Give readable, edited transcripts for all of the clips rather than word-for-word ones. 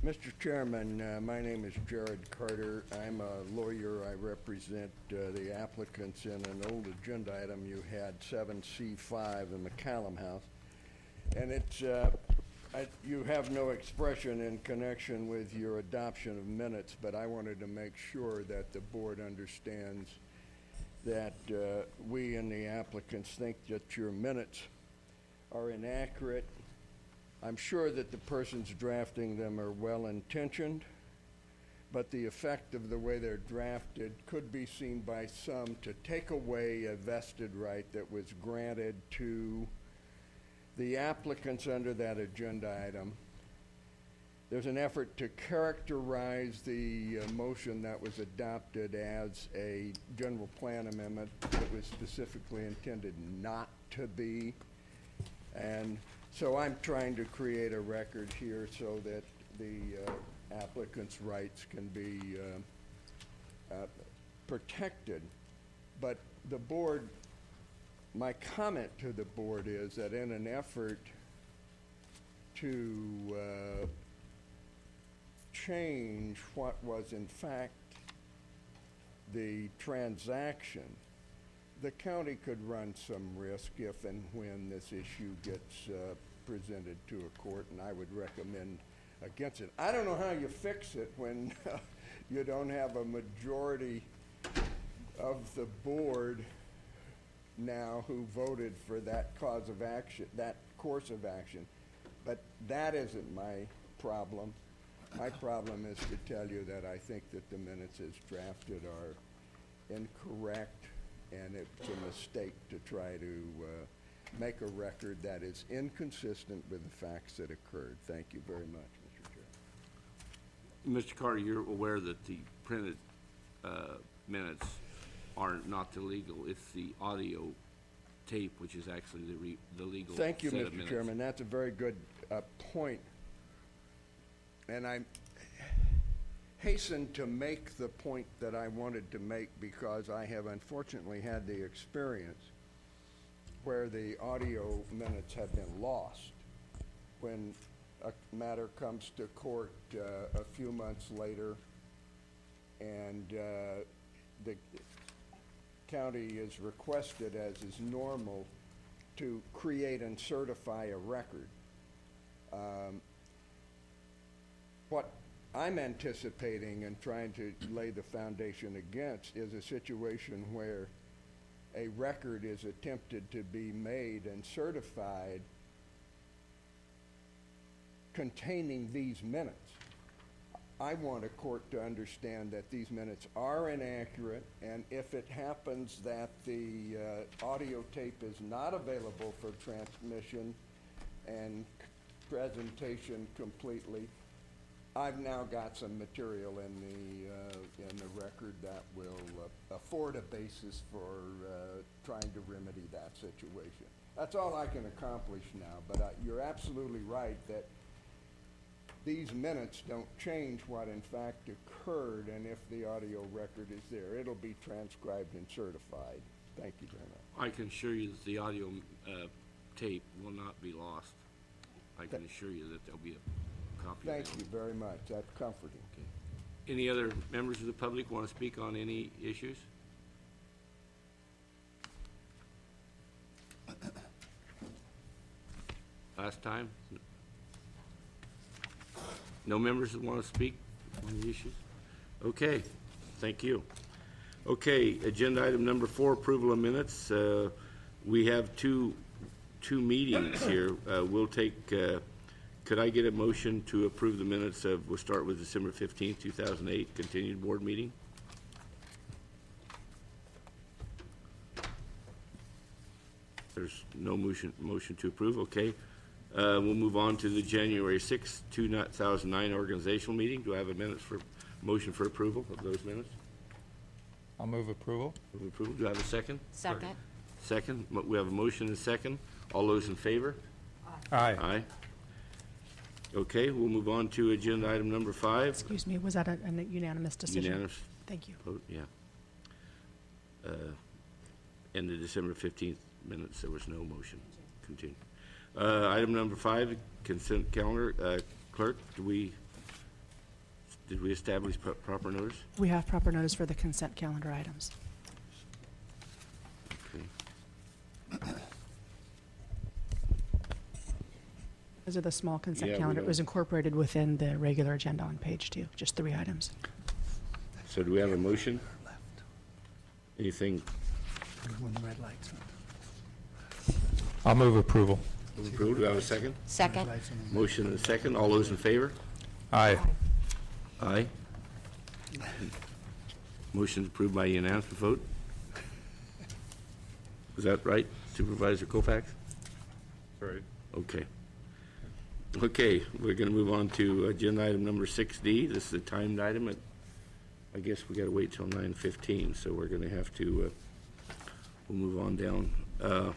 Mr. Chairman, my name is Jared Carter. I'm a lawyer. I represent the applicants in an old agenda item you had, 7C5 in McCallum House. And you have no expression in connection with your adoption of minutes, but I wanted to make sure that the board understands that we and the applicants think that your minutes are inaccurate. I'm sure that the persons drafting them are well-intentioned, but the effect of the way they're drafted could be seen by some to take away a vested right that was granted to the applicants under that agenda item. There's an effort to characterize the motion that was adopted as a general plan amendment that was specifically intended not to be. And so I'm trying to create a record here so that the applicant's rights can be protected. But the board, my comment to the board is that in an effort to change what was in fact the transaction, the county could run some risk if and when this issue gets presented to a court, and I would recommend against it. I don't know how you fix it when you don't have a majority of the board now who voted for that cause of action, that course of action. But that isn't my problem. My problem is to tell you that I think that the minutes as drafted are incorrect, and it's a mistake to try to make a record that is inconsistent with the facts that occurred. Thank you very much, Mr. Chair. Mr. Carter, you're aware that the printed minutes are not illegal. It's the audio tape which is actually the legal Thank you, set of Mr. minutes. Chairman. That's a very good point. And I hasten to make the point that I wanted to make because I have unfortunately had the experience where the audio minutes have been lost when a matter comes to court a few months later and the county is requested, as is normal, to create and certify a record. What I'm anticipating and trying to lay the foundation against is a situation where a record is attempted to be made and certified containing these minutes. I want a court to understand that these minutes are inaccurate, and if it happens that the audio tape is not available for transmission and presentation completely, I've now got some material in the record that will afford a basis for trying to remedy that situation. That's all I can accomplish now, but you're absolutely right that these minutes don't change what in fact occurred, and if the audio record is there, it'll be transcribed and certified. Thank you very much. I can assure you that the audio tape will not be lost. I can assure you that there'll be a copy Thank available. you very much. That's comforting. Okay. Any other members of the public want to speak on any issues? Last time? No members that want to speak on the issues? Okay, thank you. Okay, agenda item number 4, approval of minutes. We have two meetings here. We'll take, could I get a motion to approve the minutes of, we'll start with December 15th, 2008, continued board meeting? There's no motion to approve, okay. We'll move on to the January 6th, 2009 organizational meeting. Do I have a motion for approval of those minutes? I'll move approval. Move approval. Do I have a second? Second. Second. We have a motion and a second. All those in favor? Aye. Aye. Okay, we'll move on to agenda item number 5. Excuse me, was that a unanimous decision? Unanimous Thank you. vote, yeah. And the December 15th minutes, there was no motion. Continue. Item number 5, consent calendar. Clerk, do we Did we establish proper notice? We have proper notice for the consent calendar items. Okay. Those are the small Yeah, consent we calendar. It don't- was incorporated within the regular agenda on page 2, just 3 items. So do we have a motion? Anything When the red light's on. I'll move approval. approved? Do I have a second? Second. Lights on. Motion and a second. All those in favor? Aye. Aye. Motion approved by unanimous vote. Is that right, Supervisor Kofax? Right. Okay. Okay, we're going to move on to agenda item number 6D. This is a timed item. I guess we got to wait till 9:15, so we're going to have to, we'll move on down. Do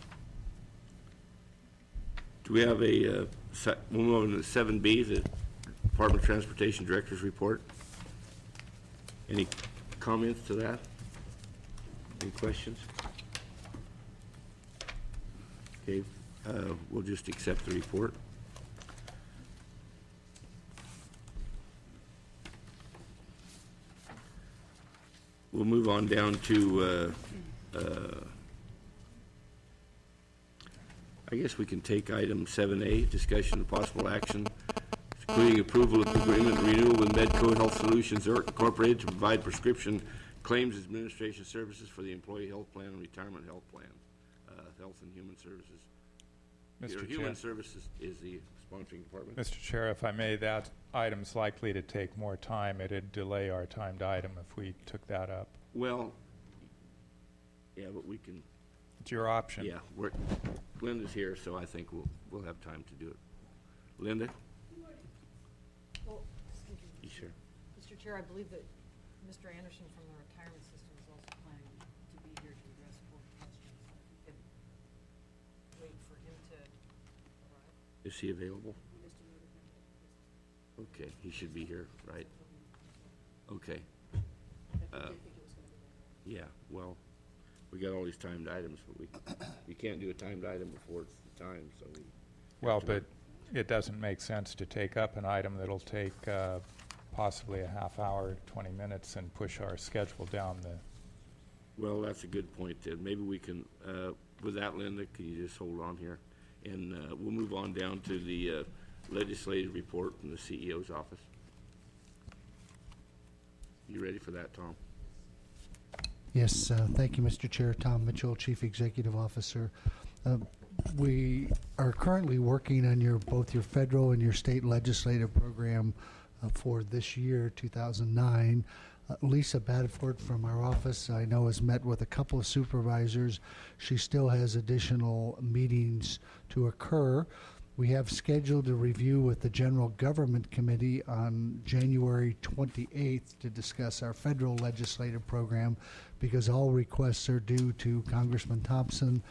we have we'll move on to 7B, the Department of Transportation Director's Report. Any comments to that? Any questions? Okay, we'll just accept the report. We'll move on down to, I guess we can take item 7A, discussion of possible action, including approval of agreement renewal with Medco Health Solutions Incorporated to provide prescription claims administration services for the Employee Health Plan and Retirement Health Plan, Health and Human Services. Mr. Human Chair, Services is the sponsoring department. Mr. Chair, if I may, that item's likely to take more time. It'd delay our timed item if we took that up. Well, yeah, but we can, It's your option. yeah, Linda's here, so I think we'll have time to do it. Linda? Well, excuse me, You sure? Mr. Chair, I believe that Mr. Anderson from the retirement system is also planning to be here to address board questions. If you could wait for him to arrive. Is he available? Okay, he should be here, right? Okay. Yeah, well, we got all these timed items, but we can't do a timed item before it's the time, so we. Well, but it doesn't make sense to take up an item that'll take possibly a half hour, 20 minutes, and push our schedule down the... Well, that's a good point, Ted. Maybe we can, with that, Linda, can you just hold on here? And we'll move on down to the legislative report from the CEO's office. You ready for that, Tom? Yes, thank you, Mr. Chair. Tom Mitchell, Chief Executive Officer. We are currently working on both your federal and your state legislative program for this year, 2009. Lisa Badford from our office, I know, has met with a couple of supervisors. She still has additional meetings to occur. We have scheduled a review with the General Government Committee on January 28th to discuss our federal legislative program, because all requests are due to Congressman Thompson,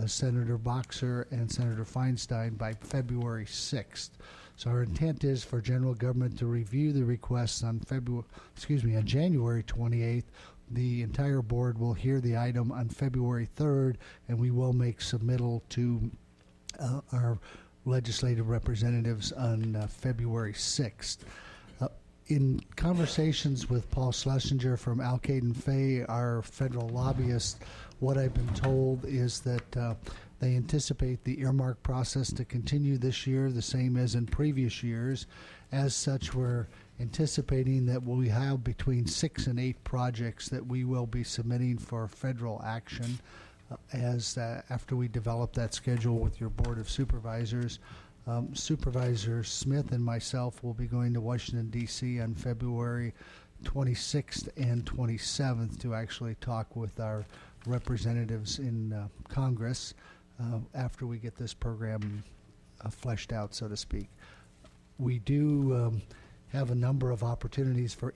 Senator Boxer, and Senator Feinstein by February 6th. So our intent is for General Government to review the requests on January 28th. The entire board will hear the item on February 3rd, and we will make submittal to our legislative representatives on February 6th. In conversations with Paul Schlesinger from Alcade & Fay, our federal lobbyist, what I've been told is that they anticipate the earmark process to continue this year, the same as in previous years. As such, we're anticipating that we have between 6 and 8 projects that we will be submitting for federal action after we develop that schedule with your Board of Supervisors. Supervisor Smith and myself will be going to Washington, D.C. on February 26th and 27th to actually talk with our representatives in Congress after we get this program fleshed out, so to speak. We do have a number of opportunities for